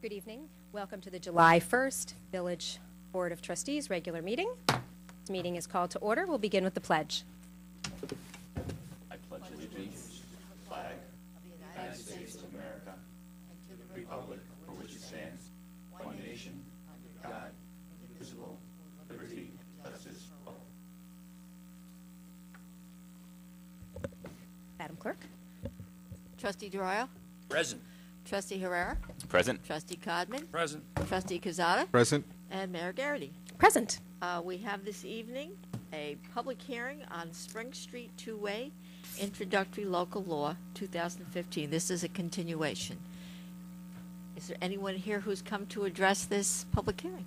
Good evening. Welcome to the July 1st Village Board of Trustees regular meeting. This meeting is called to order. We'll begin with the pledge. I pledge allegiance to the flag of the United States of America and to the republic for which it stands, one nation, under God, indivisible, with liberty and justice for all. Madam Clerk. Trustee DeRoyo? Present. Trustee Herrera? Present. Trustee Codman? Present. Trustee Quezada? Present. And Mayor Garrity. Present. We have this evening a public hearing on Spring Street Two-Way Introductory Local Law 2015. This is a continuation. Is there anyone here who's come to address this public hearing?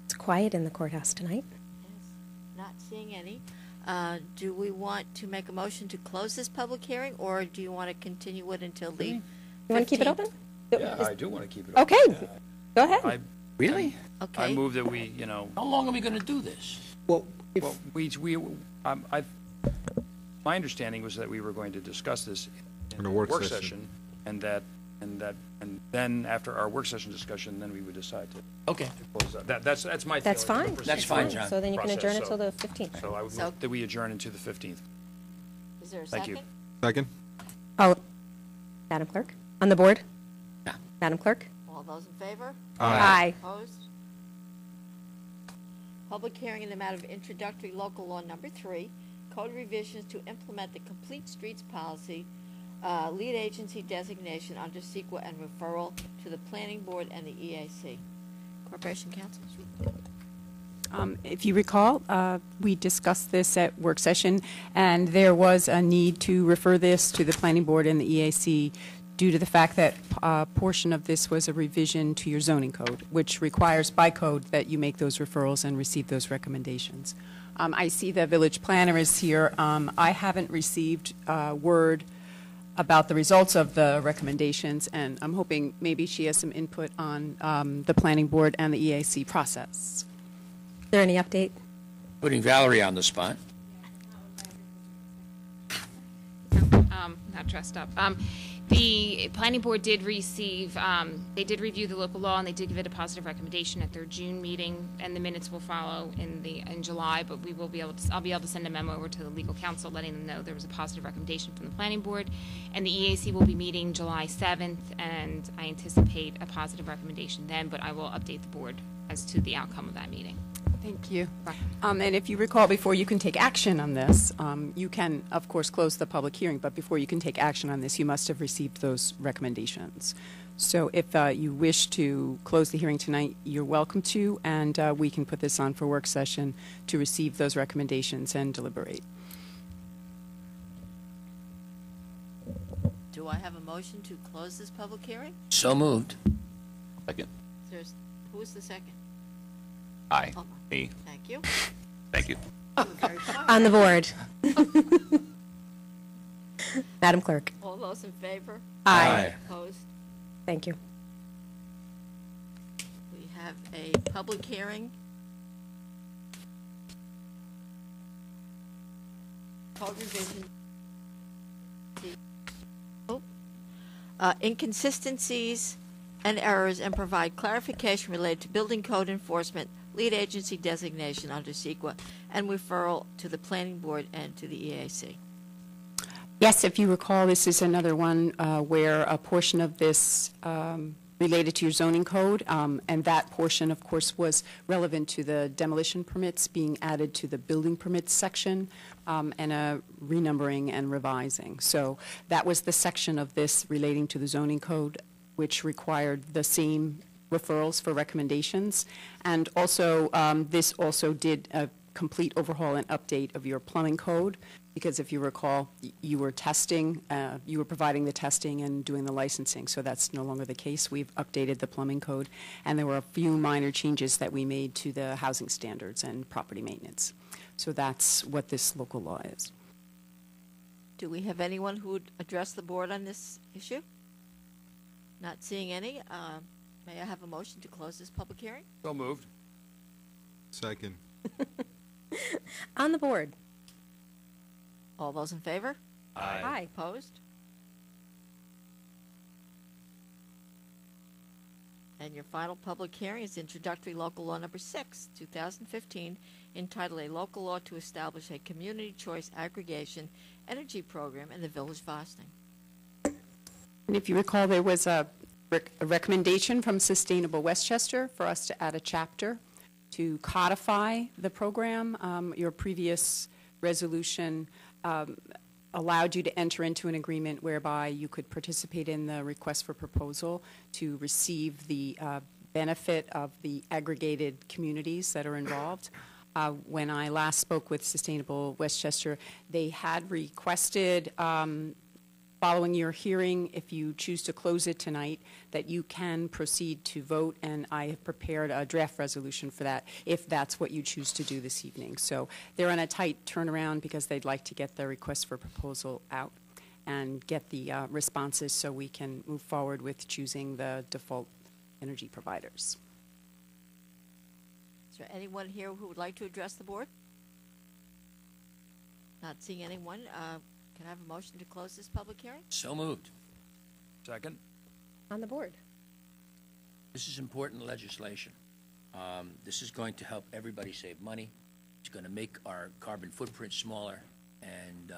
It's quiet in the courthouse tonight. Yes. Not seeing any. Do we want to make a motion to close this public hearing, or do you want to continue it until the 15th? You want to keep it open? Yeah, I do want to keep it open. Okay. Go ahead. Really? Okay. I move that we, How long are we going to do this? Well, well, my understanding was that we were going to discuss this in a a work work session. session, and then after our work session discussion, then we would decide to Okay. close that. That's my That's feeling fine. of the That's procedural fine, John. So then you can process. adjourn So- until the 15th. So I would So- move that we adjourn into the 15th. Is there a Thank second? you. second? Oh, Madam Clerk, on the board? Yeah. Madam Clerk? All those in favor? Aye. Opposed? Public hearing in the matter of introductory local law number 3, code revisions to implement the complete streets policy, lead agency designation under CEQA and referral to the planning board and the EAC. Corporation Counsel. If you recall, we discussed this at work session, and there was a need to refer this to the Planning Board and the EAC due to the fact that a portion of this was a revision to your zoning code, which requires by code that you make those referrals and receive those recommendations. I see the village planner is here. I haven't received word about the results of the recommendations, and I'm hoping maybe she has some input on the Planning Board and the EAC process. Is there any update? Putting Valerie on the spot. Not dressed up. The planning board did receive, they did review the local law, and they did give it a positive recommendation at their June meeting, and the minutes will follow in July, but we will be able to, I'll be able to send a memo over to the legal counsel letting them know there was a positive recommendation from the planning board, and the EAC will be meeting July 7th, and I anticipate a positive recommendation then, but I will update the board as to the outcome of that meeting. Thank you. And if you recall, before you can take action on this, you can, of course, close the public hearing, but before you can take action on this, you must have received those recommendations. So if you wish to close the hearing tonight, you're welcome to, and we can put this on for work session to receive those recommendations and deliberate. Do I have a motion to close this public hearing? So moved. Second. Who is the second? Aye. Oh, Me. thank you. Thank you. Very quiet. On the board. Madam Clerk? All those in favor? Aye. Opposed? Thank you. We have a public hearing. Code revision. Inconsistencies and errors, and provide clarification related to building code enforcement, lead agency designation under CEQA, and referral to the planning board and to the EAC. Yes, if you recall, this is another one where a portion of this related to your zoning code, and that portion, of course, was relevant to the demolition permits being added to the building permits section, and a renumbering and revising. So that was the section of this relating to the zoning code, which required the same referrals for recommendations. And also, this also did a complete overhaul and update of your plumbing code, because if you recall, you were testing, you were providing the testing and doing the licensing, so that's no longer the case. We've updated the plumbing code, and there were a few minor changes that we made to the housing standards and property maintenance. So that's what this local law is. Do we have anyone who would address the board on this issue? Not seeing any. May I have a motion to close this public hearing? So moved. Second. On the board? All those in favor? Aye. Opposed? And your final public hearing is introductory local law number 6, 2015, entitled A Local Law to Establish a Community Choice Aggregation Energy Program in the Village of Ossining. And if you recall, there was a recommendation from Sustainable Westchester for us to add a chapter to codify the program. Your previous resolution allowed you to enter into an agreement whereby you could participate in the request for proposal to receive the benefit of the aggregated communities that are involved. When I last spoke with Sustainable Westchester, they had requested, following your hearing, if you choose to close it tonight, that you can proceed to vote, and I have prepared a draft resolution for that, if that's what you choose to do this evening. So they're on a tight turnaround because they'd like to get the request for proposal out and get the responses so we can move forward with choosing the default energy providers. Is there anyone here who would like to address the board? Not seeing anyone. Can I have a motion to close this public hearing? So moved. Second? On the board. This is important legislation. This is going to help everybody save money. It's going to make our carbon footprint smaller. And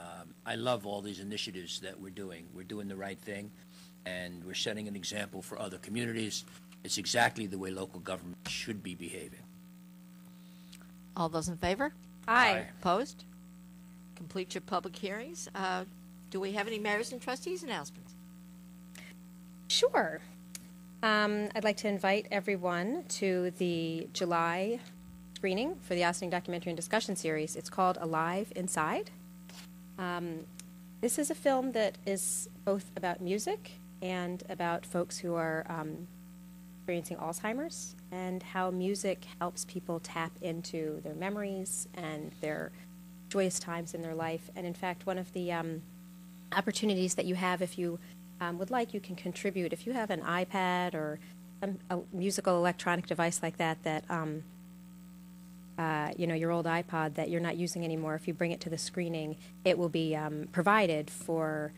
I love all these initiatives that we're doing. We're doing the right thing, and we're setting an example for other communities. It's exactly the way local government should be behaving. All those in favor? Aye. Opposed? Complete your public hearings. Do we have any mayors and trustees announcements? Sure. I'd like to invite everyone to the July screening for the Ossining Documentary and Discussion Series. It's called Alive Inside. This is a film that is both about music and about folks who are experiencing Alzheimer's and how music helps people tap into their memories and their joyous times in their life. And in fact, one of the opportunities that you have, if you would like, you can contribute. If you have an iPad or a musical electronic device like that, your old iPod that you're not using anymore, if you bring it to the screening, it will be provided for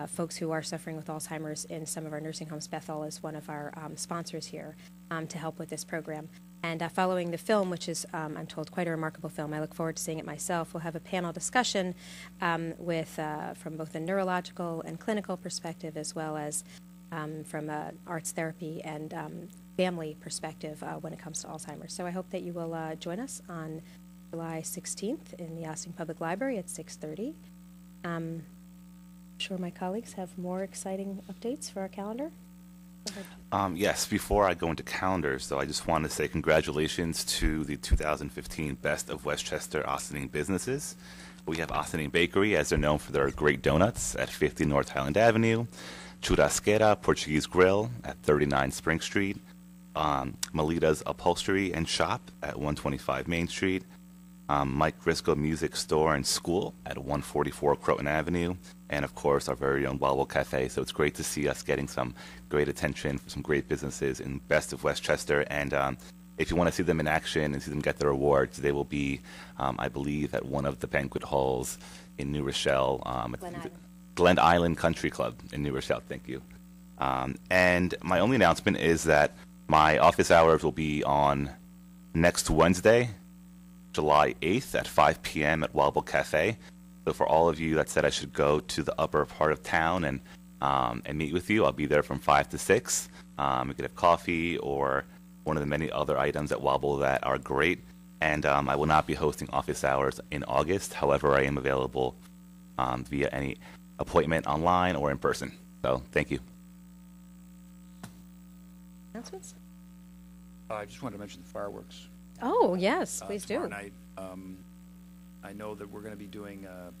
folks who are suffering with Alzheimer's in some of our nursing homes. Bethel is one of our sponsors here to help with this program. And following the film, which is, I'm told, quite a remarkable film, I look forward to seeing it myself, we'll have a panel discussion with from both a neurological and clinical perspective, as well as from arts therapy and family perspective when it comes to Alzheimer's. So I hope that you will join us on July 16th in the Ossining Public Library at 6:30. I'm sure my colleagues have more exciting updates for our calendar. Yes, before I go into calendars, though, I just want to say congratulations to the 2015 Best of Westchester Ossining Businesses. We have Ossining Bakery, as they're known for their great donuts, at 50 North Highland Avenue, Churrasquera Portuguese Grill at 39 Spring Street, Melita's Upholstery and Shop at 125 Main Street, Mike Briscoe Music Store and School at 144 Croton Avenue, and of course our very own Wildwood Cafe. So it's great to see us getting some great attention for some great businesses in Best of Westchester. And if you want to see them in action and see them get their awards, they will be, I believe, at one of the banquet halls in New Rochelle. Glen Island Country Club in New Rochelle. Thank you. And my only announcement is that my office hours will be on next Wednesday, July 8th at 5 p.m. at Wildwood Cafe. So for all of you that said I should go to the upper part of town and meet with you, I'll be there from 5 to 6. We could have coffee or one of the many other items at Wobble that are great. And I will not be hosting office hours in August. However, I am available via any appointment online or in person. So thank you. Announcements? I just wanted to mention the fireworks. Oh, yes, please Tomorrow do. night, I know that we're going to be doing, going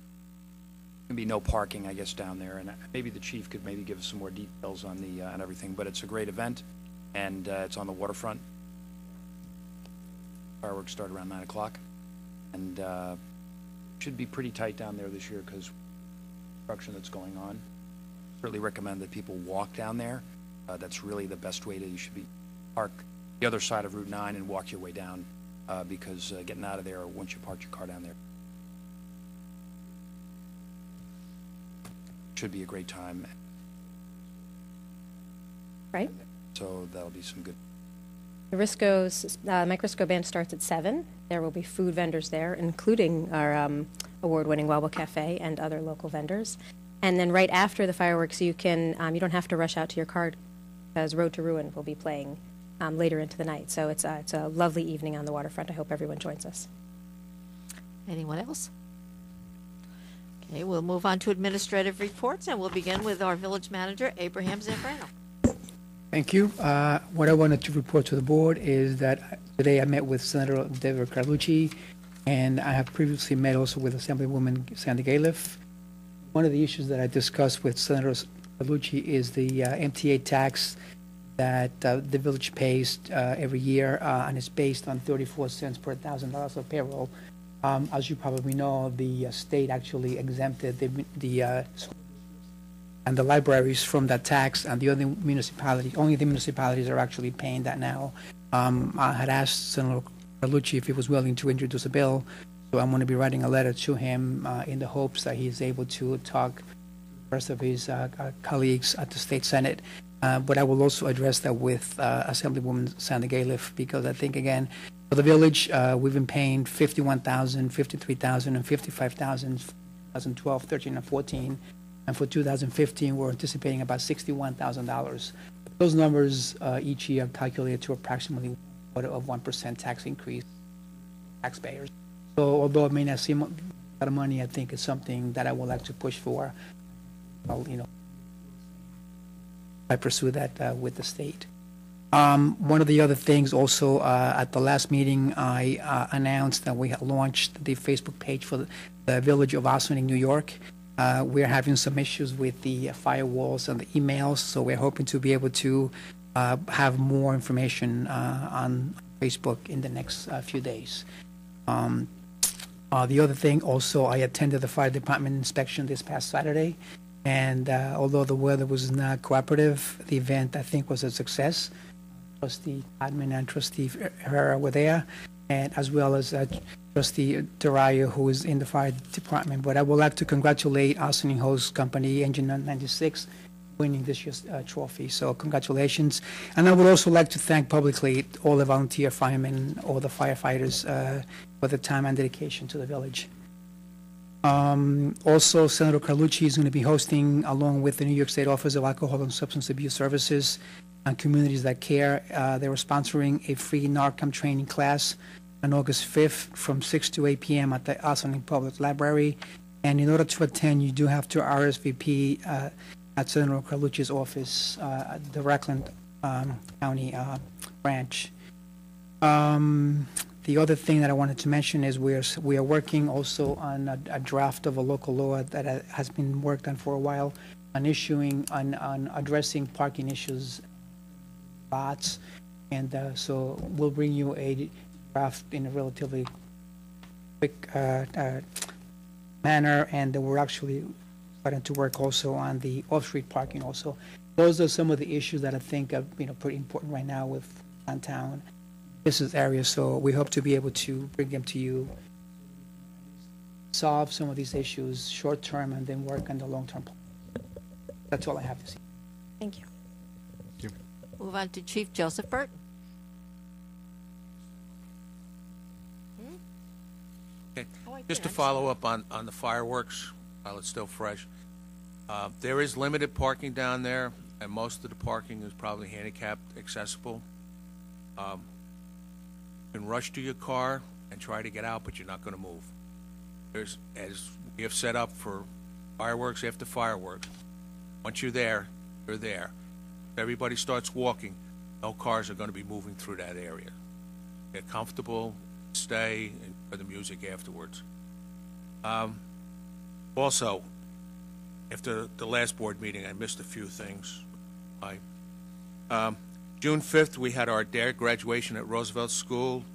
to be no parking, I guess, down there, and maybe the chief could maybe give us some more details on the on everything. But it's a great event, and it's on the waterfront. Fireworks start around 9 o'clock, and should be pretty tight down there this year because construction that's going on. Certainly recommend that people walk down there. That's really the best way to. You should be park the other side of Route 9 and walk your way down because getting out of there once you park your car down there should be a great time. Right? So that'll be some good. The Mike Risco Band starts at 7. There will be food vendors there, including our award-winning Wellwell Cafe and other local vendors. And then right after the fireworks, you don't have to rush out to your car because Road to Ruin will be playing later into the night. So it's a lovely evening on the waterfront. I hope everyone joins us. Anyone else? Okay, we'll move on to administrative reports, and we'll begin with our village manager, Abraham Zambrano. Thank you. What I wanted to report to the board is that today I met with Senator Deborah Carlucci, and I have previously met also with Assemblywoman Sandy Galiff. One of the issues that I discussed with Senator Carlucci is the MTA tax that the village pays every year, and it's based on 34 cents per $1,000 of payroll. As you probably know, the state actually exempted the and the libraries from that tax, and only the municipalities are actually paying that now. I had asked Senator Carlucci if he was willing to introduce a bill, so I'm going to be writing a letter to him in the hopes that he's able to talk to the rest of his colleagues at the state Senate. But I will also address that with Assemblywoman Sandy Galiff, because I think, again, for the village, we've been paying $51,000, $53,000, and $55,000 in 2012, 13, and 14. And for 2015, we're anticipating about $61,000. Those numbers each year are calculated to approximately 1% tax increase taxpayers. So although it may not seem a lot of money, I think it's something that I would like to push for. I pursue that with the state. One of the other things also, at the last meeting, I announced that we had launched the Facebook page for the Village of Ossining, New York. We're having some issues with the firewalls and the emails, so we're hoping to be able to have more information on Facebook in the next few days. The other thing also, I attended the fire department inspection this past Saturday, and although the weather was not cooperative, the event, I think, was a success. Trustee Admin and Trustee Herrera were there, and as well as Trustee Darayo, who is in the fire department. But I would like to congratulate Ossining Hose Company, Engine 96, winning this year's trophy. So congratulations. And I would also like to thank publicly all the volunteer firemen, all the firefighters for the time and dedication to the village. Also, Senator Carlucci is going to be hosting, along with the New York State Office of Alcohol and Substance Abuse Services and Communities That Care, they were sponsoring a free Narcan training class on August 5th from 6 to 8 p.m. at the Ossining Public Library. And in order to attend, you do have to RSVP at Senator Carlucci's office at the Rockland County branch. The other thing that I wanted to mention is we are working also on a draft of a local law that has been worked on for a while on addressing parking issues, lots, and so we'll bring you a draft in a relatively quick manner, and we're actually starting to work also on the off-street parking also. Those are some of the issues that I think are pretty important right now with downtown business areas, so we hope to be able to bring them to you, solve some of these issues short term, and then work on the long term. That's all I have to say. Thank you. Move on to Chief Joseph Burton. Okay. Just to follow up on the fireworks while it's still fresh. There is limited parking down there, and most of the parking is probably handicapped accessible. You can rush to your car and try to get out, but you're not going to move. As we have set up for fireworks after fireworks, once you're there, you're there. If everybody starts walking, no cars are going to be moving through that area. Get comfortable, stay, and for the music afterwards. Also, after the last board meeting, I missed a few things. June 5th, we had our DARE graduation at Roosevelt School,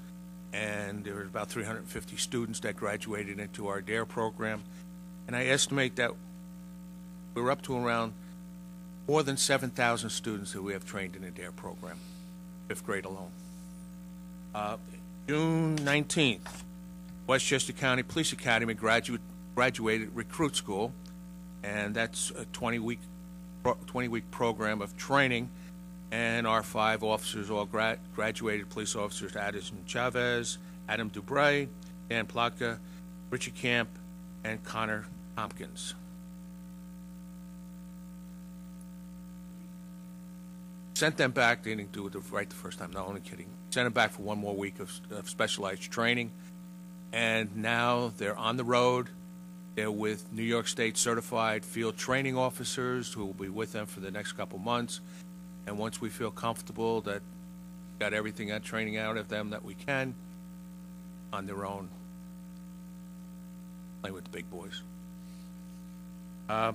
and there were about 350 students that graduated into our DARE program. And I estimate that we're up to around more than 7,000 students that we have trained in the DARE program, 5th grade alone. June 19th, Westchester County Police Academy graduated recruit school, and that's a 20-week program of training. And our 5 officers all graduated police officers: Addison Chavez, Adam Dubray, Dan Plotka, Richard Camp, and Connor Tompkins. Sent them back. They didn't do it right the first time. No, only kidding. Sent them back for 1 more week of specialized training. And now they're on the road. They're with New York State certified field training officers who will be with them for the next couple months. And once we feel comfortable that we got everything, that training out of them that we can, on their own, play with the big boys. Now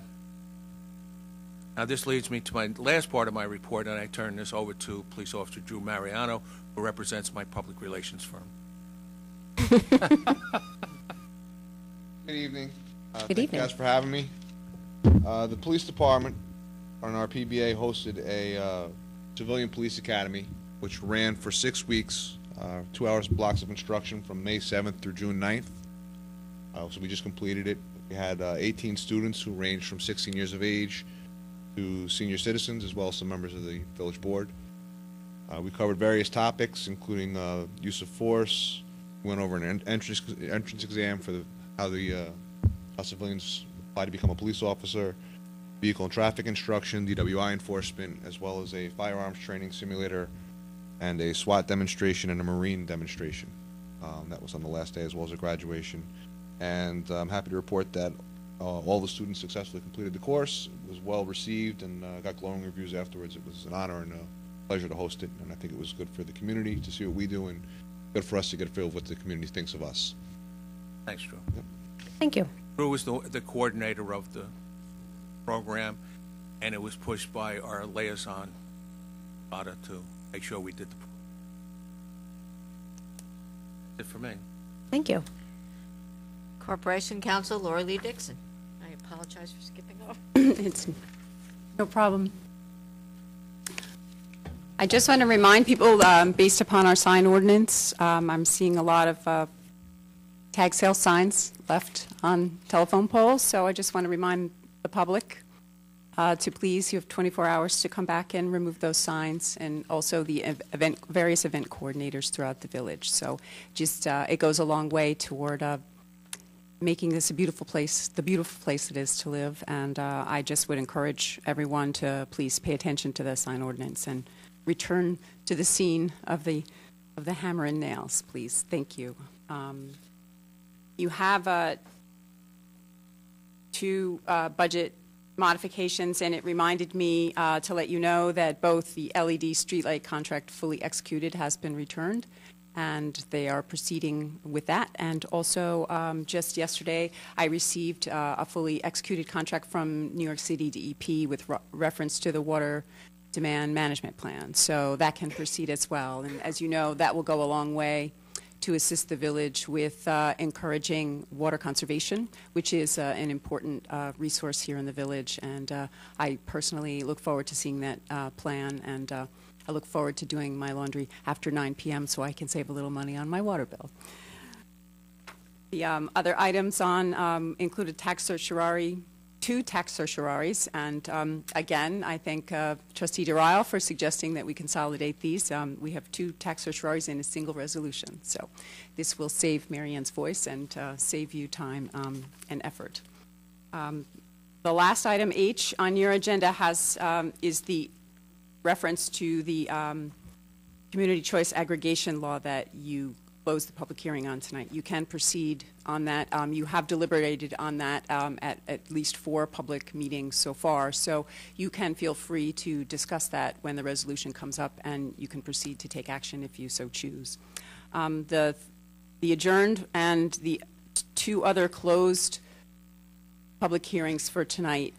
this leads me to my last part of my report, and I turn this over to Police Officer Drew Mariano, who represents my public relations firm. Good evening. Good Thank evening. you guys for having me. The police department on our PBA hosted a civilian police academy, which ran for 6 weeks, 2 hours blocks of instruction from May 7th through June 9th. So we just completed it. We had 18 students who ranged from 16 years of age to senior citizens, as well as some members of the village board. We covered various topics, including use of force. We went over an entrance exam for how civilians apply to become a police officer, vehicle and traffic instruction, DWI enforcement, as well as a firearms training simulator, and a SWAT demonstration and a Marine demonstration. That was on the last day, as well as a graduation. And I'm happy to report that all the students successfully completed the course. It was well received and got glowing reviews afterwards. It was an honor and a pleasure to host it, and I think it was good for the community to see what we do, and good for us to get a feel of what the community thinks of us. Thanks, Drew. Yep. Thank you. Drew was the coordinator of the program, and it was pushed by our liaison, Bada, to make sure we did the program. That's it for me. Thank you. Corporation Counsel Laura Lee Dixon. I apologize for skipping over. It's no problem. I just want to remind people, based upon our sign ordinance, I'm seeing a lot of tag sale signs left on telephone poles, so I just want to remind the public to please, you have 24 hours to come back and remove those signs, and also the various event coordinators throughout the village. So just, it goes a long way toward making this a beautiful place, the beautiful place it is to live, and I just would encourage everyone to please pay attention to the sign ordinance and return to the scene of the hammer and nails, please. Thank you. You have 2 budget modifications, and it reminded me to let you know that both the LED streetlight contract fully executed has been returned, and they are proceeding with that. And also, just yesterday, I received a fully executed contract from New York City DEP with reference to the water demand management plan. So that can proceed as well. And as you know, that will go a long way to assist the village with encouraging water conservation, which is an important resource here in the village. And I personally look forward to seeing that plan, and I look forward to doing my laundry after 9 p.m. so I can save a little money on my water bill. The other items on included tax certiorari, 2 tax certiorari's, and again, I thank Trustee DeRisle for suggesting that we consolidate these. We have 2 tax certiorari's in a single resolution, so this will save Marianne's voice and save you time and effort. The last item, H, on your agenda is the reference to the community choice aggregation law that you closed the public hearing on tonight. You can proceed on that. You have deliberated on that at least 4 public meetings so far, so you can feel free to discuss that when the resolution comes up, and you can proceed to take action if you so choose. The adjourned and the 2 other closed public hearings for tonight,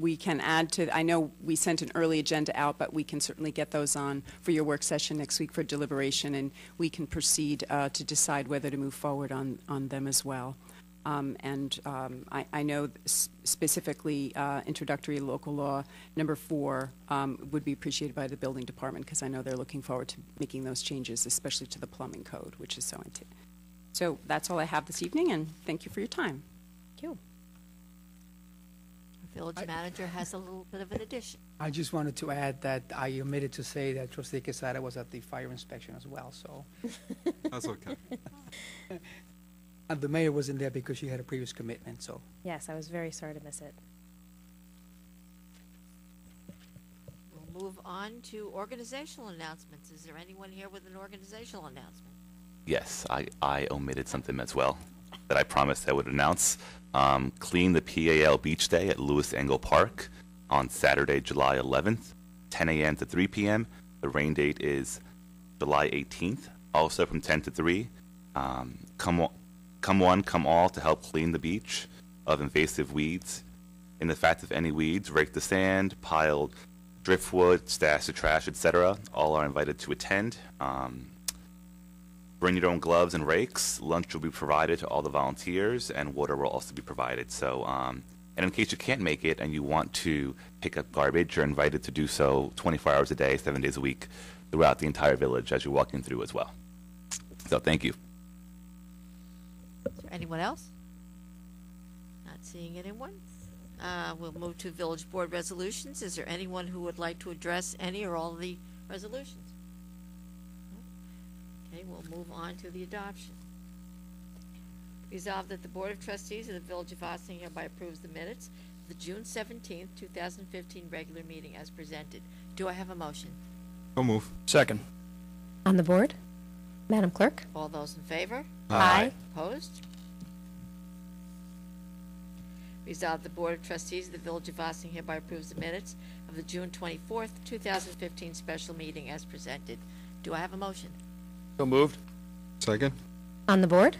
we can add to, I know we sent an early agenda out, but we can certainly get those on for your work session next week for deliberation, and we can proceed to decide whether to move forward on them as well. I know specifically introductory local law number 4 would be appreciated by the building department, because I know they're looking forward to making those changes, especially to the plumbing code, which is so into. So that's all I have this evening, and thank you for your time. Thank you. Village manager has a little bit of an addition. I just wanted to add that I omitted to say that Trustee Quesada was at the fire inspection as well, so. That's okay. And the mayor wasn't there because she had a previous commitment, so. Yes, I was very sorry to miss it. We'll move on to organizational announcements. Is there anyone here with an organizational announcement? Yes, I omitted something as well that I promised I would announce. Clean the PAL Beach Day at Lewis Engel Park on Saturday, July 11th, 10 a.m. to 3 p.m. The rain date is July 18th, also from 10 to 3. Come one, come all to help clean the beach of invasive weeds. In the fact of any weeds, rake the sand, piled driftwood, stash the trash, etc. All are invited to attend. Bring your own gloves and rakes. Lunch will be provided to all the volunteers, and water will also be provided. So, and in case you can't make it and you want to pick up garbage, you're invited to do so 24 hours a day, 7 days a week, throughout the entire village as you're walking through as well. So, thank you. Is there anyone else? Not seeing anyone. We'll move to village board resolutions. Is there anyone who would like to address any or all of the resolutions? Okay, we'll move on to the adoption. Resolved that the Board of Trustees of the Village of Ossining hereby approves the minutes of the June 17th, 2015 regular meeting as presented. Do I have a motion? So move. Second. On the board, Madam Clerk? All those in favor? Aye. Opposed? Resolved the Board of Trustees of the Village of Ossining hereby approves the minutes of the June 24th, 2015 special meeting as presented. Do I have a motion? So moved. Second. On the board,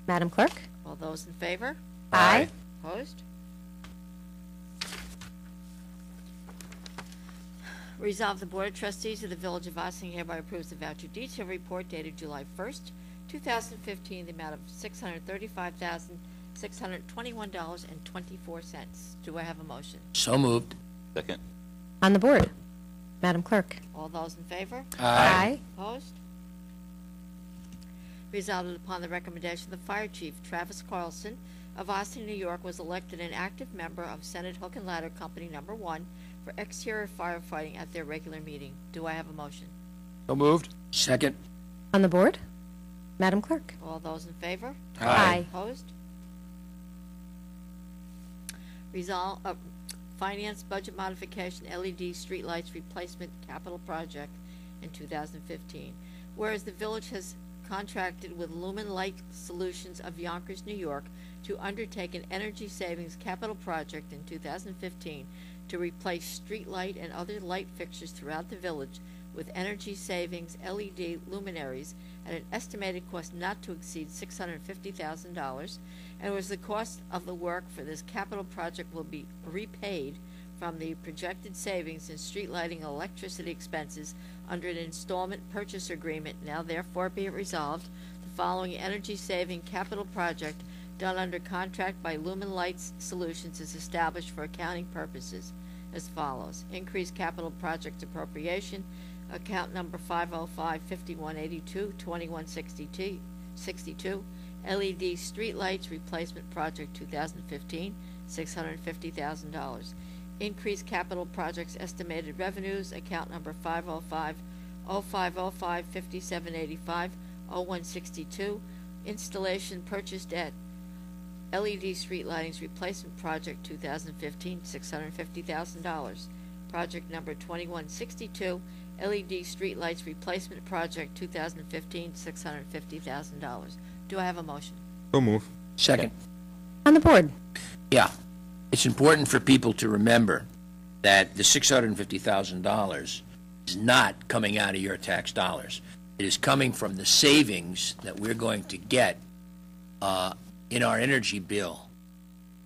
Madam Clerk? All those in favor? Aye. Opposed? Resolve the Board of Trustees of the Village of Ossining hereby approves the voucher detail report dated July 1st, 2015, the amount of $635,621.24. Do I have a motion? So moved. Second. On the board, Madam Clerk? All those in favor? Aye. Opposed? Resolved that upon the recommendation of the Fire Chief, Travis Carlson of Austin, New York, was elected an active member of Senate Hook and Ladder Company Number 1 for exterior firefighting at their regular meeting. Do I have a motion? So moved. Second. On the board, Madam Clerk? All those in favor? Aye. Opposed? Resolve, finance budget modification LED streetlights replacement capital project in 2015. Whereas the village has contracted with Lumen Light Solutions of Yonkers, New York, to undertake an energy savings capital project in 2015 to replace street light and other light fixtures throughout the village with energy savings LED luminaries at an estimated cost not to exceed $650,000, and was the cost of the work for this capital project will be repaid from the projected savings in street lighting and electricity expenses under an installment purchase agreement. Now therefore be it resolved, the following energy saving capital project done under contract by Lumen Lights Solutions is established for accounting purposes as follows. Increased capital project appropriation, account number 505-5182-2162, LED street lights replacement project 2015, $650,000. Increased capital projects estimated revenues, account number 505-05-5785-0162, installation purchased at LED street lightings replacement project 2015, $650,000. Project number 2162, LED street lights replacement project 2015, $650,000. Do I have a motion? So move. Second. On the board, Yeah. It's important for people to remember that the $650,000 is not coming out of your tax dollars. It is coming from the savings that we're going to get in our energy bill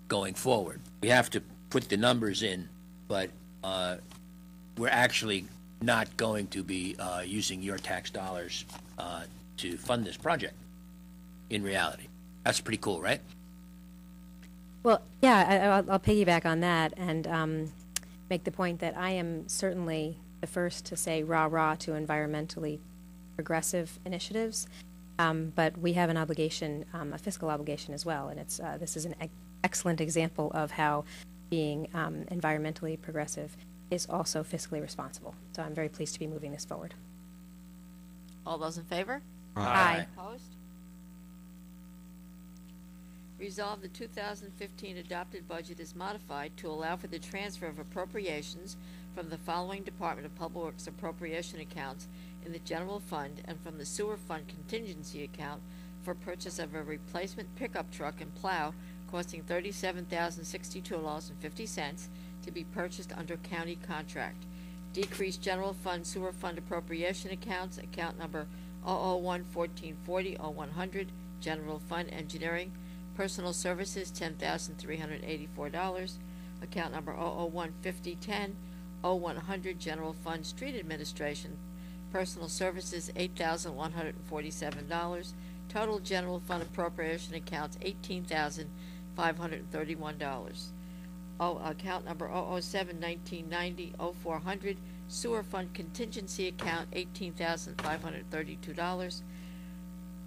going forward. We have to put the numbers in, but we're actually not going to be using your tax dollars to fund this project in reality. That's pretty cool, right? well, yeah, I'll piggyback on that and make the point that I am certainly the first to say rah-rah to environmentally progressive initiatives, but we have an obligation, a fiscal obligation as well, and it's this is an excellent example of how being environmentally progressive, is also fiscally responsible. So I'm very pleased to be moving this forward. All those in favor? Aye. Opposed? Resolve the 2015 adopted budget is modified to allow for the transfer of appropriations from the following Department of Public Works appropriation accounts in the general fund and from the sewer fund contingency account for purchase of a replacement pickup truck and plow costing $37,062.50 to be purchased under county contract. Decrease general fund sewer fund appropriation accounts, account number 001-1440-0100, general fund engineering, personal services $10,384, account number 001-5010-0100, general fund street administration, personal services $8,147, total general fund appropriation accounts $18,531. Account number 007-1990-0400, sewer fund contingency account $18,532.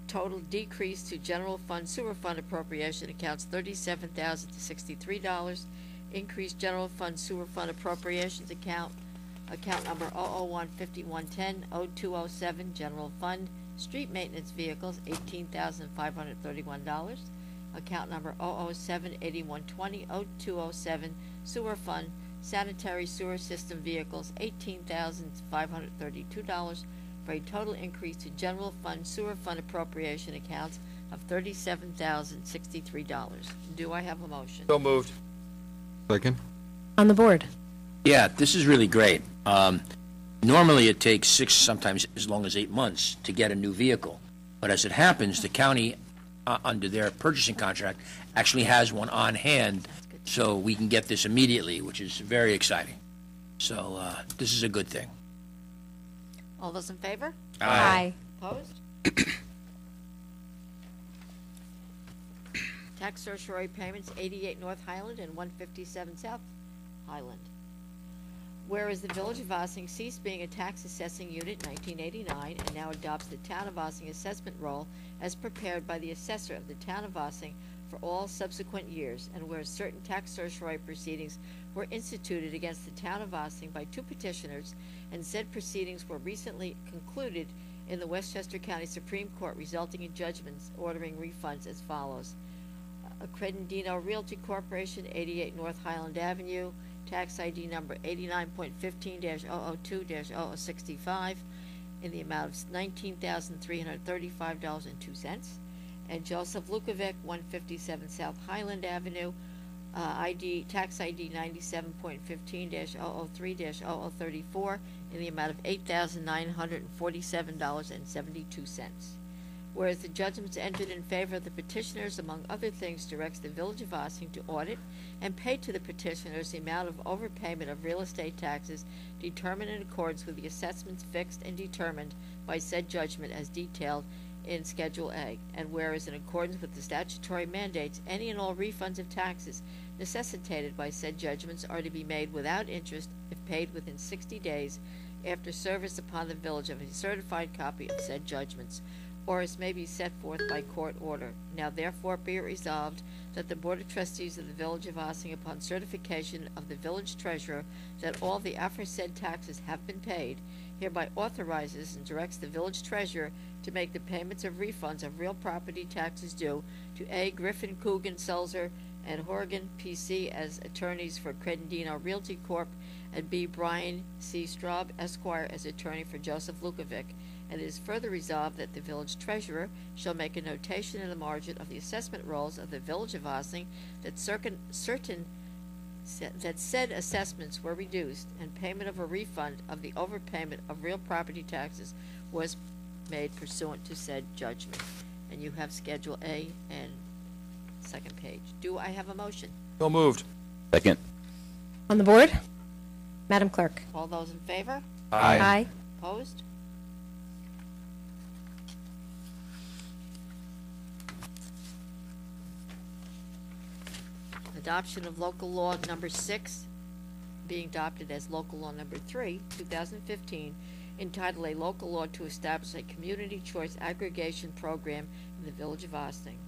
Total decrease to general fund sewer fund appropriation accounts $37,063. Increase general fund sewer fund appropriations account number 001-5110-0207, general fund street maintenance vehicles $18,531. Account number 007-8120-0207, sewer fund sanitary sewer system vehicles $18,532, for a total increase to general fund sewer fund appropriation accounts of $37,063. Do I have a motion? So moved. Second. On the board. Yeah, this is really great. Normally, it takes 6, sometimes as long as 8 months to get a new vehicle. But as it happens, the county, under their purchasing contract, actually has one on hand, so we can get this immediately, which is very exciting. So this is a good thing. All those in favor? Aye. Opposed? Tax certiorari payments, 88 North Highland and 157 South Highland. Whereas the Village of Ossing ceased being a tax assessing unit in 1989 and now adopts the Town of Ossing assessment roll as prepared by the assessor of the Town of Ossing for all subsequent years, and where certain tax certiorari proceedings were instituted against the Town of Ossing by 2 petitioners, and said proceedings were recently concluded in the Westchester County Supreme Court, resulting in judgments ordering refunds as follows. Credendino Realty Corporation, 88 North Highland Avenue, tax ID number 89.15-002-0065, in the amount of $19,335.02. And Joseph Lukovic, 157 South Highland Avenue, tax ID 97.15-003-0034, in the amount of $8,947.72. Whereas the judgments entered in favor of the petitioners, among other things, directs the Village of Ossing to audit and pay to the petitioners the amount of overpayment of real estate taxes determined in accordance with the assessments fixed and determined by said judgment as detailed in Schedule A. And whereas in accordance with the statutory mandates, any and all refunds of taxes necessitated by said judgments are to be made without interest if paid within 60 days after service upon the village of a certified copy of said judgments, or as may be set forth by court order. Now therefore be it resolved that the Board of Trustees of the Village of Ossing, upon certification of the village treasurer that all the aforesaid taxes have been paid, hereby authorizes and directs the village treasurer to make the payments of refunds of real property taxes due to A. Griffin, Coogan, Selzer, and Horgan, P.C. as attorneys for Credendino Realty Corp., and B. Brian C. Straub, Esquire, as attorney for Joseph Lukovic. And it is further resolved that the village treasurer shall make a notation in the margin of the assessment rolls of the Village of Ossing that that said assessments were reduced and payment of a refund of the overpayment of real property taxes was made pursuant to said judgment. And you have Schedule A and second page. Do I have a motion? So moved. Second. On the board? Madam Clerk? All those in favor? Aye. Opposed? Adoption of local law number 6, being adopted as local law number 3, 2015, entitled A Local Law to Establish a Community Choice Aggregation Program in the Village of Ossing.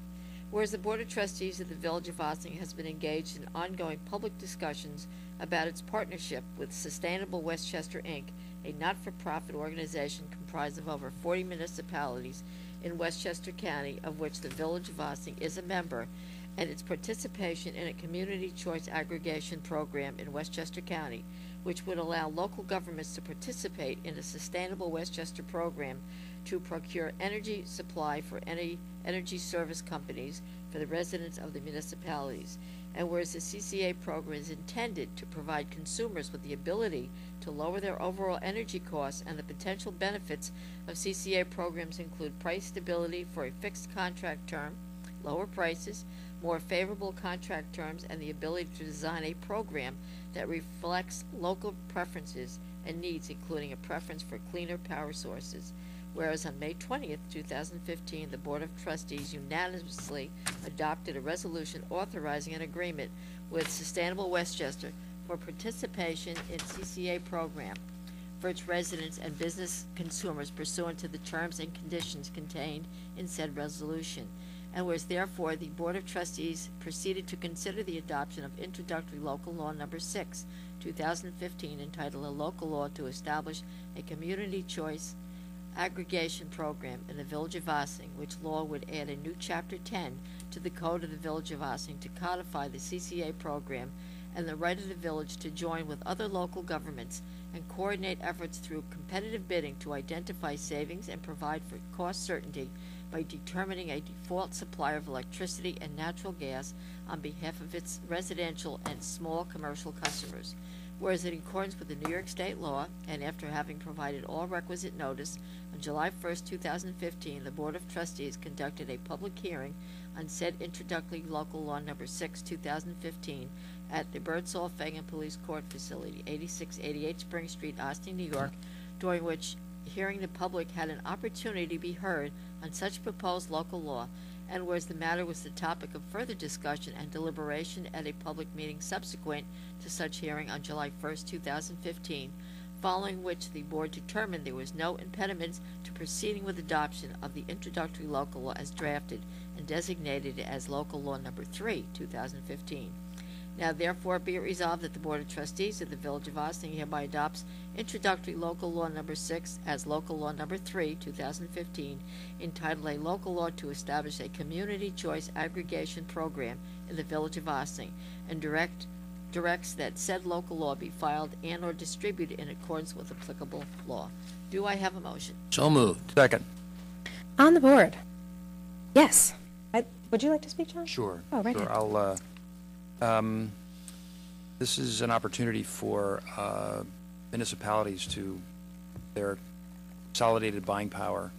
Whereas the Board of Trustees of the Village of Ossining has been engaged in ongoing public discussions about its partnership with Sustainable Westchester, Inc., a not-for-profit organization comprised of over 40 municipalities in Westchester County, of which the Village of Ossining is a member, and its participation in a community choice aggregation program in Westchester County, which would allow local governments to participate in a Sustainable Westchester program to procure energy supply for any energy service companies for the residents of the municipalities. And whereas the CCA program is intended to provide consumers with the ability to lower their overall energy costs, and the potential benefits of CCA programs include price stability for a fixed contract term, lower prices, more favorable contract terms, and the ability to design a program that reflects local preferences and needs, including a preference for cleaner power sources. Whereas on May 20th, 2015, the Board of Trustees unanimously adopted a resolution authorizing an agreement with Sustainable Westchester for participation in CCA program for its residents and business consumers pursuant to the terms and conditions contained in said resolution. And whereas therefore the Board of Trustees proceeded to consider the adoption of introductory local law number 6, 2015, entitled A Local Law to Establish a Community Choice Aggregation Program in the Village of Ossining, which law would add a new Chapter 10 to the Code of the Village of Ossining to codify the CCA program and the right of the village to join with other local governments and coordinate efforts through competitive bidding to identify savings and provide for cost certainty by determining a default supplier of electricity and natural gas on behalf of its residential and small commercial customers. Whereas in accordance with the New York State law, and after having provided all requisite notice, on July 1st, 2015, the Board of Trustees conducted a public hearing on said introductory local law number 6, 2015, at the Birdsall Fagan Police Court Facility, 8688 Spring Street, Austin, New York, during which hearing the public had an opportunity to be heard on such proposed local law, and whereas the matter was the topic of further discussion and deliberation at a public meeting subsequent to such hearing on July 1st, 2015, following which the board determined there was no impediments to proceeding with adoption of the introductory local law as drafted and designated as local law number 3, 2015. Now therefore be it resolved that the Board of Trustees of the Village of Ossining hereby adopts introductory local law number 6 as local law number 3, 2015, entitled A Local Law to Establish a Community Choice Aggregation Program in the Village of Ossining, and directs that said local law be filed and or distributed in accordance with applicable law. Do I have a motion? So moved. Second. On the board. Yes. Would you like to speak, John? Sure. Oh, right. Sure. This is an opportunity for municipalities to their consolidated buying power,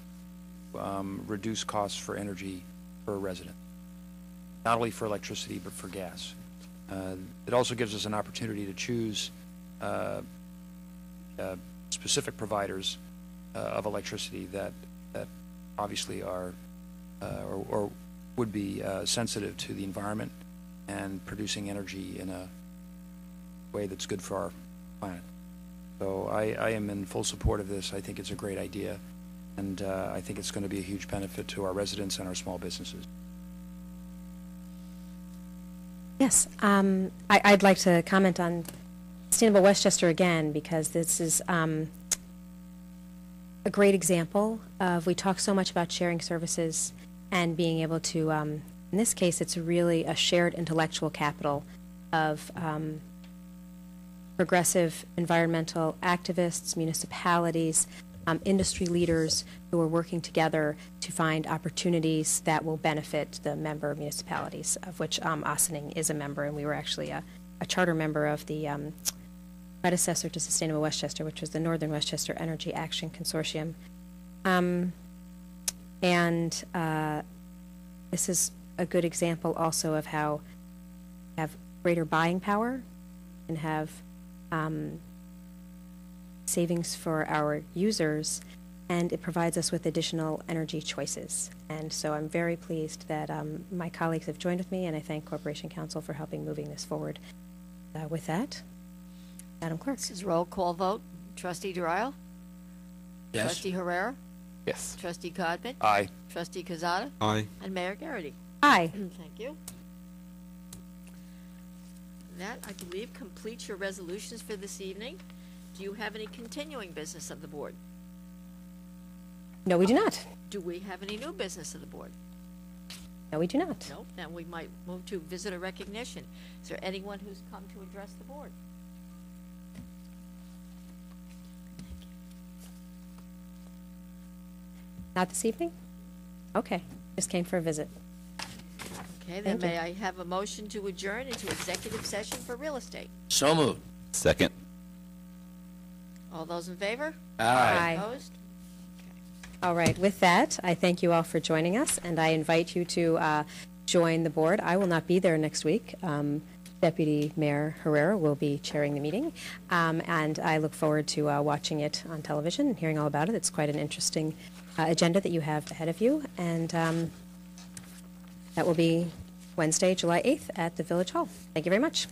reduce costs for energy per resident, not only for electricity but for gas. It also gives us an opportunity to choose specific providers of electricity that obviously are or would be sensitive to the environment and producing energy in a way that's good for our planet. So I am in full support of this. I think it's a great idea, and I think it's going to be a huge benefit to our residents and our small businesses. Yes. I'd like to comment on Sustainable Westchester again, because this is a great example of, we talk so much about sharing services and being able to, in this case, it's really a shared intellectual capital of progressive environmental activists, municipalities, industry leaders who are working together to find opportunities that will benefit the member municipalities, of which Ossining is a member, and we were actually a charter member of the predecessor to Sustainable Westchester, which was the Northern Westchester Energy Action Consortium. This is a good example also of how we have greater buying power and have savings for our users, and it provides us with additional energy choices. And so I'm very pleased that my colleagues have joined with me, and I thank Corporation Counsel for helping moving this forward. With that, Madam Clerk. This is roll call vote. Trustee Durrell? Yes. Trustee Herrera? Yes. Trustee Codman? Aye. Trustee Cazada? Aye. And Mayor Garrity. Aye. Thank you. That, I believe, completes your resolutions for this evening. Do you have any continuing business of the board? No, we do not. Do we have any new business of the board? No, we do not. Nope, then we might move to visitor recognition. Is there anyone who's come to address the board? Not this evening? Okay, just came for a visit. Okay, then Thank you. may I have a motion to adjourn into executive session for real estate? So moved. Second. All those in favor? Aye. Opposed? All right, with that, I thank you all for joining us, and I invite you to join the board. I will not be there next week. Deputy Mayor Herrera will be chairing the meeting, and I look forward to watching it on television and hearing all about it. It's quite an interesting agenda that you have ahead of you, and that will be Wednesday, July 8th at the Village Hall. Thank you very much.